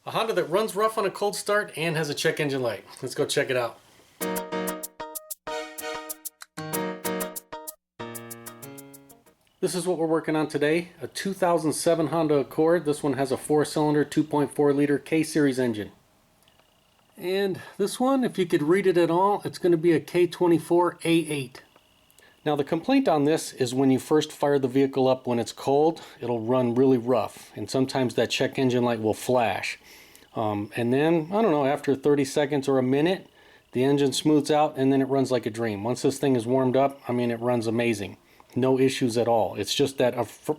A Honda that runs rough on a cold start and has a check engine light. Let's go check it out. This is what we're working on today. A 2007 Honda Accord. This one has a 4-cylinder 2.4 liter K-Series engine. And this one, if you could read it at all, it's going to be a K24 A8. Now the complaint on this is when you first fire the vehicle up when it's cold, it'll run really rough. And sometimes that check engine light will flash. And then, I don't know, after 30 seconds or a minute, the engine smooths out and then it runs like a dream. Once this thing is warmed up, I mean, it runs amazing. No issues at all. It's just that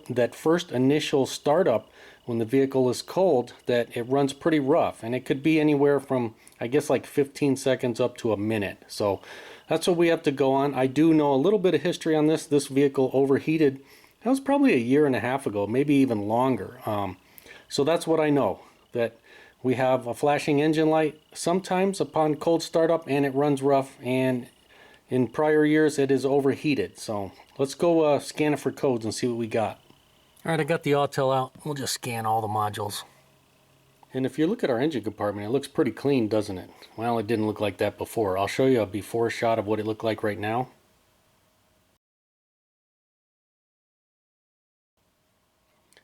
that first initial startup when the vehicle is cold that it runs pretty rough. And it could be anywhere from, I guess, like 15 seconds up to a minute. So that's what we have to go on. I do know a little bit of history on this. This vehicle overheated. That was probably a year and a half ago, maybe even longer. So that's what I know, that we have a flashing engine light sometimes upon cold startup and it runs rough, and in prior years it is overheated. So let's go scan it for codes and see what we got. Alright, I got the Autel out. We'll just scan all the modules. And if you look at our engine compartment, it looks pretty clean, doesn't it? Well, it didn't look like that before. I'll show you a before shot of what it looked like right now.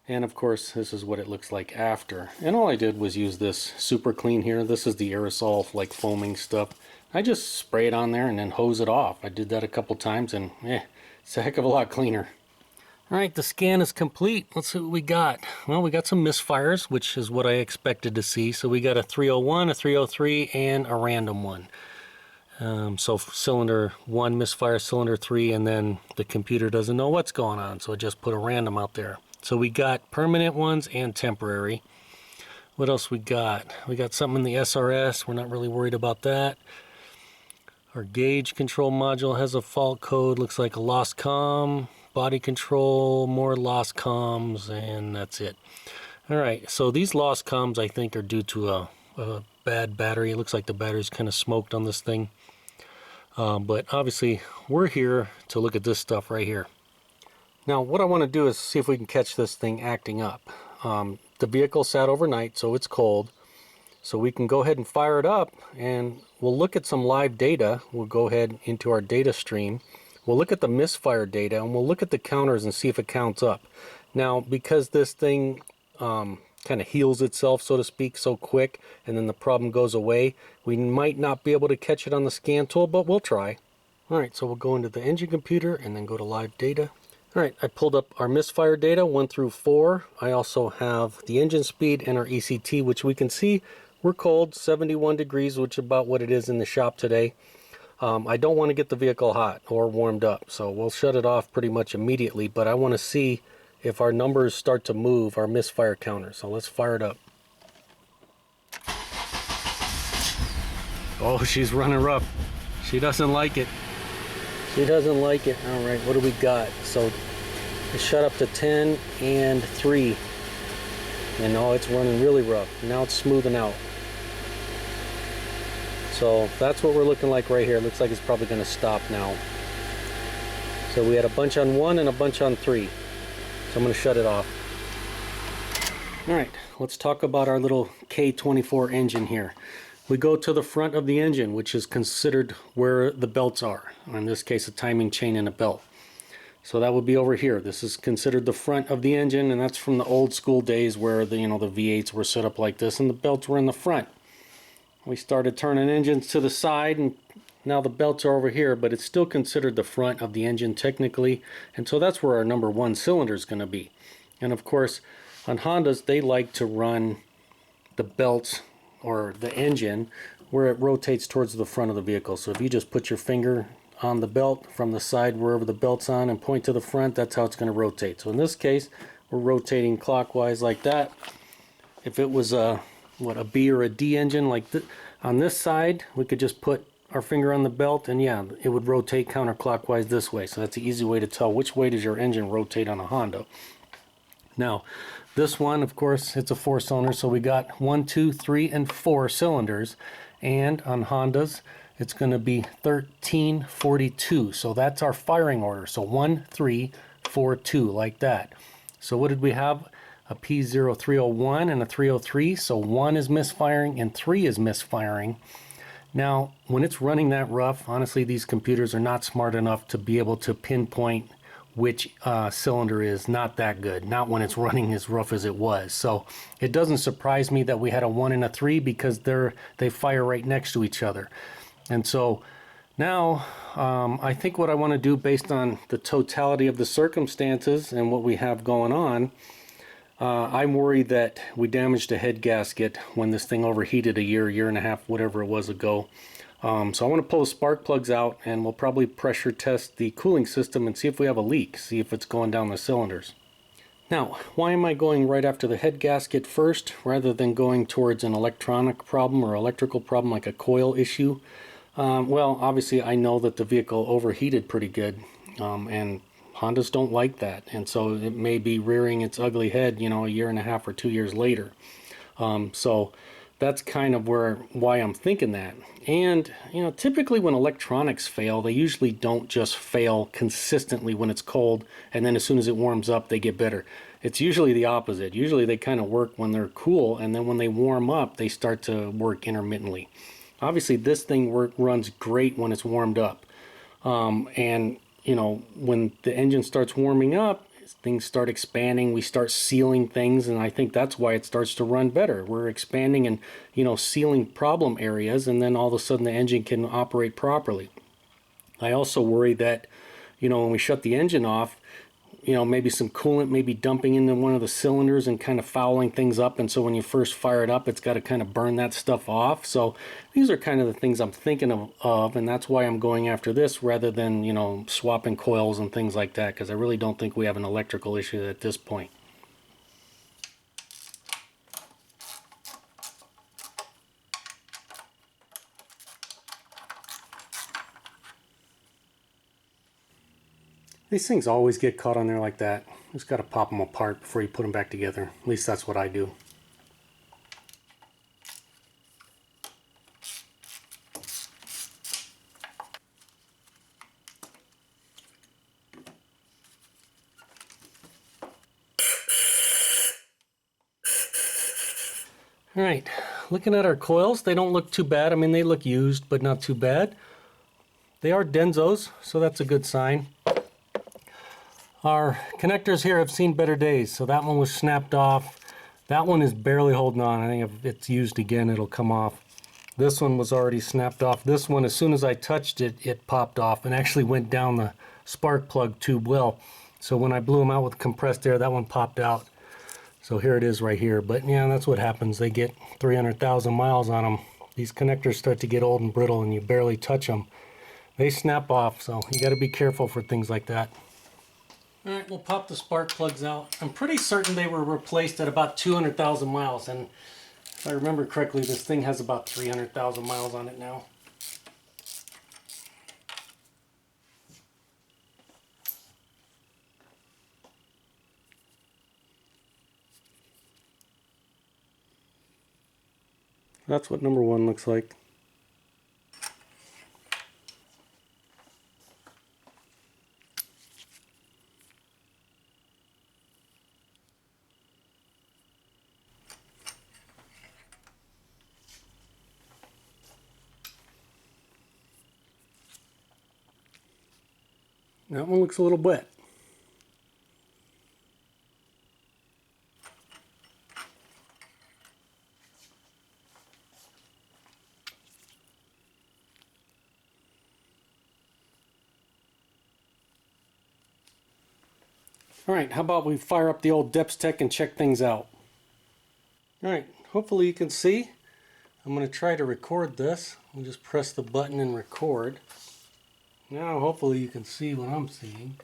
And of course, this is what it looks like after. And all I did was use this super clean here. This is the aerosol like foaming stuff. I just spray it on there and then hose it off. I did that a couple times and it's a heck of a lot cleaner. Alright, the scan is complete. Let's see what we got. Well, we got some misfires, which is what I expected to see. So we got a 301, a 303, and a random one. So cylinder 1 misfire, cylinder 3, and then the computer doesn't know what's going on, so it just put a random out there. So we got permanent ones and temporary. What else we got? We got something in the SRS. We're not really worried about that. Our gauge control module has a fault code. Looks like a lost comm. Body control, more lost comms, and that's it. Alright, so these lost comms I think are due to a bad battery. It looks like the battery's kind of smoked on this thing. But obviously we're here to look at this stuff right here. Now what I want to do is see if we can catch this thing acting up. The vehicle sat overnight, so it's cold. So we can go ahead and fire it up and we'll look at some live data. We'll go ahead into our data stream. We'll look at the misfire data and we'll look at the counters and see if it counts up. Now because this thing kind of heals itself, so to speak, so quick, and then the problem goes away, we might not be able to catch it on the scan tool, but we'll try. Alright, so we'll go into the engine computer and then go to live data. Alright, I pulled up our misfire data 1 through 4. I also have the engine speed and our ECT, which we can see we're cold, 71 degrees, which is about what it is in the shop today. I don't want to get the vehicle hot or warmed up, so we'll shut it off pretty much immediately, but I want to see if our numbers start to move, our misfire counter. So let's fire it up. Oh, she's running rough. She doesn't like it. She doesn't like it. All right, what do we got? So it shut up to 10 and 3. And now it's running really rough. Now it's smoothing out. So that's what we're looking like right here. It looks like it's probably going to stop now. So we had a bunch on 1 and a bunch on 3. So I'm going to shut it off. Alright, let's talk about our little K24 engine here. We go to the front of the engine, which is considered where the belts are. In this case, a timing chain and a belt. So that would be over here. This is considered the front of the engine, and that's from the old school days where the V8s were set up like this and the belts were in the front. We started turning engines to the side and now the belts are over here, but it's still considered the front of the engine technically, and so that's where our number 1 cylinder is going to be. And of course on Hondas they like to run the belts or the engine where it rotates towards the front of the vehicle. So if you just put your finger on the belt from the side wherever the belt's on and point to the front, that's how it's going to rotate. So in this case we're rotating clockwise like that. If it was a B or a D engine like on this side, we could just put our finger on the belt and yeah, it would rotate counterclockwise this way. So that's an easy way to tell which way does your engine rotate on a Honda. Now this one, of course, it's a 4-cylinder, so we got 1, 2, 3, and 4 cylinders, and on Hondas it's going to be 1342. So that's our firing order. So 1, 3, 4, 2, like that. So what did we have? a P0301 and a 303, so 1 is misfiring and 3 is misfiring. Now, when it's running that rough, honestly, these computers are not smart enough to be able to pinpoint which cylinder is not that good, not when it's running as rough as it was. So it doesn't surprise me that we had a 1 and a 3 because they fire right next to each other. And so now I think what I want to do, based on the totality of the circumstances and what we have going on, I'm worried that we damaged a head gasket when this thing overheated a year and a half, whatever it was ago. So I want to pull the spark plugs out, and we'll probably pressure test the cooling system and see if we have a leak, see if it's going down the cylinders. Now, why am I going right after the head gasket first rather than going towards an electronic problem or electrical problem like a coil issue? Well, obviously I know that the vehicle overheated pretty good, and Hondas don't like that, and so it may be rearing its ugly head, you know, a year and a half or 2 years later. So that's kind of why I'm thinking that. And you know, typically when electronics fail, they usually don't just fail consistently when it's cold and then as soon as it warms up they get better. It's usually the opposite. Usually they kind of work when they're cool, and then when they warm up they start to work intermittently. Obviously this thing runs great when it's warmed up, and you know, when the engine starts warming up, things start expanding, we start sealing things, and I think that's why it starts to run better. We're expanding and, you know, sealing problem areas, and then all of a sudden the engine can operate properly. I also worry that, you know, when we shut the engine off, you know, maybe some coolant may be dumping into one of the cylinders and kind of fouling things up, and so when you first fire it up, it's got to kind of burn that stuff off. So these are kind of the things I'm thinking of, and that's why I'm going after this rather than, you know, swapping coils and things like that, because I really don't think we have an electrical issue at this point. These things always get caught on there like that. Just got to pop them apart before you put them back together. At least that's what I do. Alright, looking at our coils, they don't look too bad. I mean, they look used, but not too bad. They are Denzos, so that's a good sign. Our connectors here have seen better days, so that one was snapped off. That one is barely holding on. I think if it's used again, it'll come off. This one was already snapped off. This one, as soon as I touched it, it popped off and actually went down the spark plug tube well. So when I blew them out with compressed air, that one popped out. So here it is right here. But yeah, that's what happens. They get 300,000 miles on them. These connectors start to get old and brittle and you barely touch them. They snap off, so you got to be careful for things like that. Alright, we'll pop the spark plugs out. I'm pretty certain they were replaced at about 200,000 miles, and if I remember correctly, this thing has about 300,000 miles on it now. That's what number 1 looks like. That one looks a little wet. Alright, how about we fire up the old Depth Tech and check things out. Alright, hopefully you can see. I'm going to try to record this. I'll just press the button and record. Now hopefully you can see what I'm seeing.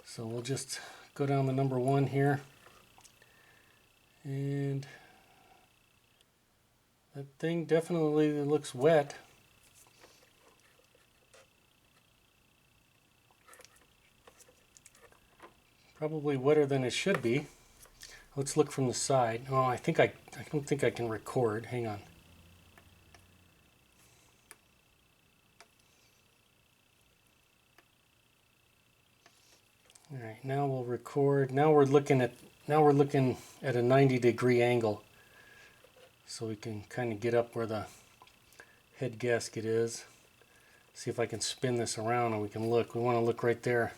So we'll just go down to number 1 here. And that thing definitely looks wet. Probably wetter than it should be. Let's look from the side. Oh, I don't think I can record. Hang on. Alright, now we'll record. Now we're looking at now we're looking at a 90-degree angle, so we can kind of get up where the head gasket is. See if I can spin this around and we can look. We want to look right there.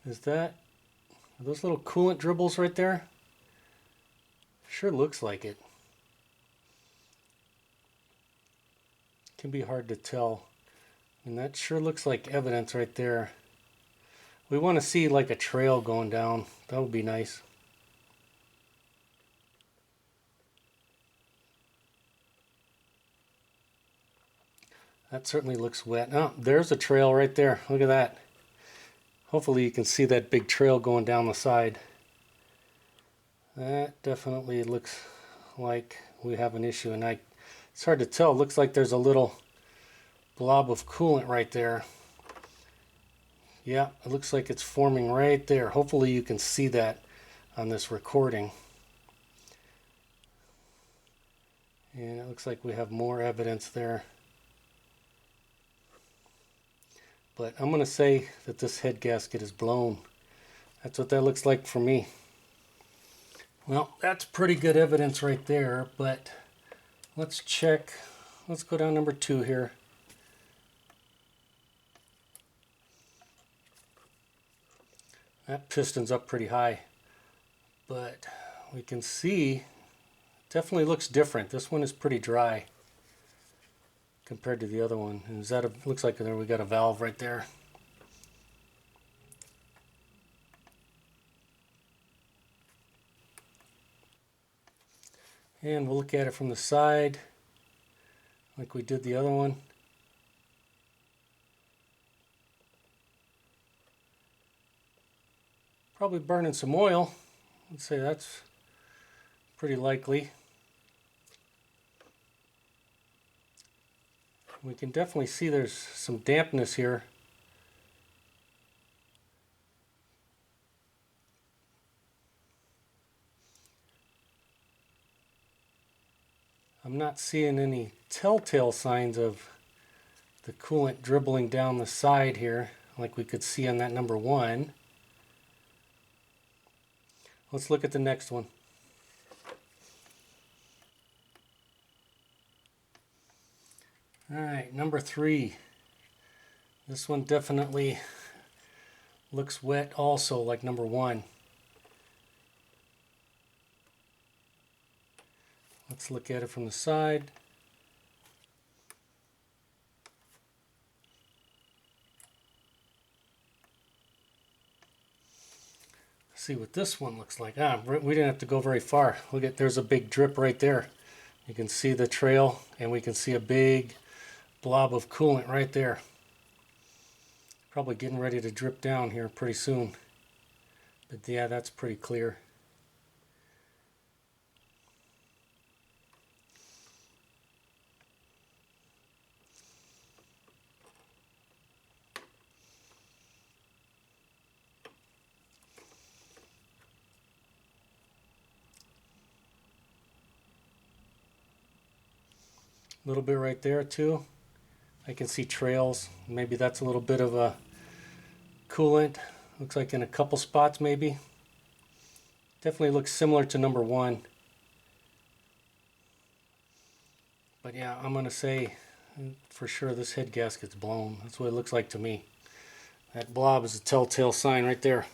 Is that, are those little coolant dribbles right there? Sure looks like it. Can be hard to tell. And that sure looks like evidence right there. We want to see like a trail going down. That would be nice. That certainly looks wet. Oh, there's a trail right there. Look at that. Hopefully you can see that big trail going down the side. That definitely looks like we have an issue, and it's hard to tell. It looks like there's a little blob of coolant right there. Yeah, it looks like it's forming right there. Hopefully you can see that on this recording. And it looks like we have more evidence there. But I'm going to say that this head gasket is blown. That's what that looks like for me. Well, that's pretty good evidence right there, but let's check. Let's go down number 2 here. That piston's up pretty high, but we can see it definitely looks different. This one is pretty dry compared to the other one. And is that looks like there we got a valve right there. And we'll look at it from the side like we did the other one. Probably burning some oil. Let's say that's pretty likely. We can definitely see there's some dampness here. I'm not seeing any telltale signs of the coolant dribbling down the side here like we could see on that number 1. Let's look at the next one. Alright, number 3. This one definitely looks wet also, like number 1. Let's look at it from the side. See what this one looks like. We didn't have to go very far. Look at, there's a big drip right there. You can see the trail, and we can see a big blob of coolant right there. Probably getting ready to drip down here pretty soon. But yeah, that's pretty clear. A little bit right there too. I can see trails. Maybe that's a little bit of a coolant. Looks like in a couple spots maybe. Definitely looks similar to number 1. But yeah, I'm going to say for sure this head gasket's blown. That's what it looks like to me. That blob is a telltale sign right there.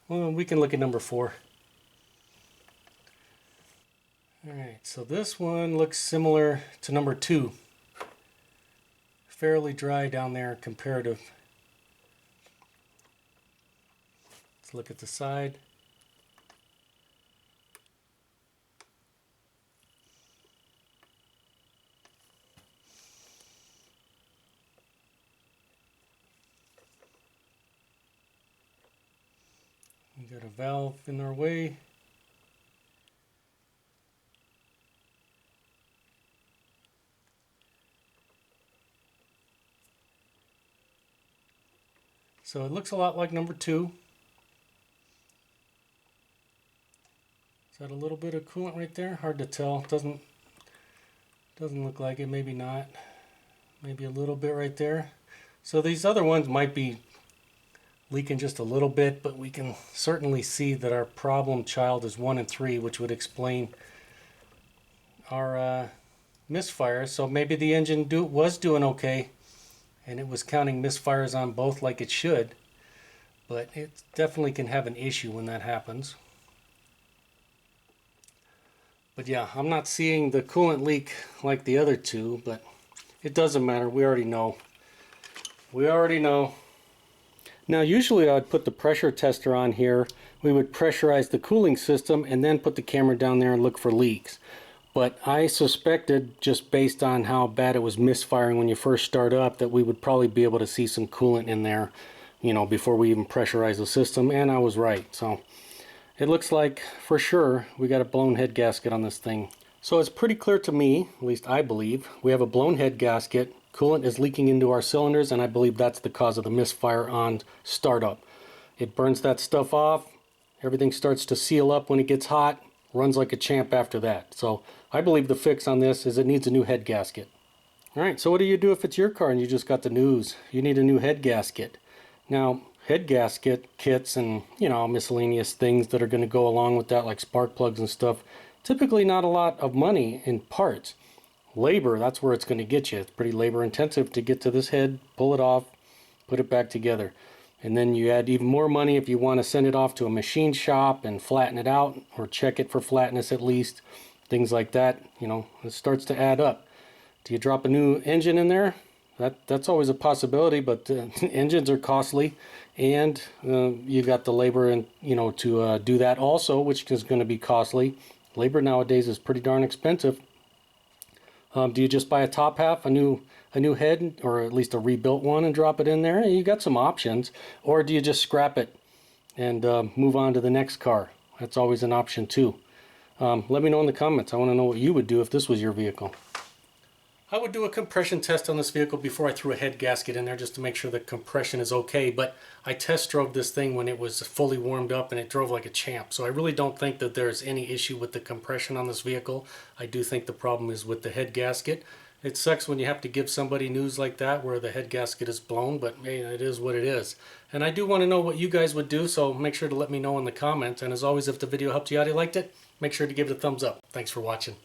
Well, we can look at number 4. Alright, so this one looks similar to number 2. Fairly dry down there, comparative. Let's look at the side. We got a valve in our way. So it looks a lot like number 2. Is that a little bit of coolant right there? Hard to tell. Doesn't Doesn't look like it, maybe not. Maybe a little bit right there. So these other ones might be leaking just a little bit, but we can certainly see that our problem child is 1 and 3, which would explain our misfire. So maybe the engine was doing okay, and it was counting misfires on both like it should, but it definitely can have an issue when that happens. But yeah, I'm not seeing the coolant leak like the other two, but it doesn't matter. We already know. We already know. Now usually I'd put the pressure tester on here. We would pressurize the cooling system and then put the camera down there and look for leaks. But I suspected, just based on how bad it was misfiring when you first start up, that we would probably be able to see some coolant in there, you know, before we even pressurize the system, and I was right. So it looks like for sure we got a blown head gasket on this thing. So it's pretty clear to me, at least I believe, we have a blown head gasket, coolant is leaking into our cylinders, and I believe that's the cause of the misfire on startup. It burns that stuff off, everything starts to seal up when it gets hot, runs like a champ after that. So I believe the fix on this is it needs a new head gasket. Alright, so what do you do if it's your car and you just got the news? You need a new head gasket. Now, head gasket kits and, you know, miscellaneous things that are going to go along with that, like spark plugs and stuff, typically not a lot of money in parts. Labor, that's where it's going to get you. It's pretty labor intensive to get to this head, pull it off, put it back together. And then you add even more money if you want to send it off to a machine shop and flatten it out, or check it for flatness at least. Things like that, you know, it starts to add up. Do you drop a new engine in there? That's always a possibility, but engines are costly, and you got the labor and, you know, to do that also, which is going to be costly. Labor nowadays is pretty darn expensive. Do you just buy a top half, a new head, or at least a rebuilt one, and drop it in there? You got some options. Or do you just scrap it and move on to the next car? That's always an option too. Let me know in the comments. I want to know what you would do if this was your vehicle. I would do a compression test on this vehicle before I threw a head gasket in there, just to make sure the compression is okay. But I test drove this thing when it was fully warmed up, and it drove like a champ. So I really don't think that there's any issue with the compression on this vehicle. I do think the problem is with the head gasket. It sucks when you have to give somebody news like that where the head gasket is blown, but hey, it is what it is. And I do want to know what you guys would do, so make sure to let me know in the comments. And as always, if the video helped you out, you liked it, make sure to give it a thumbs up. Thanks for watching.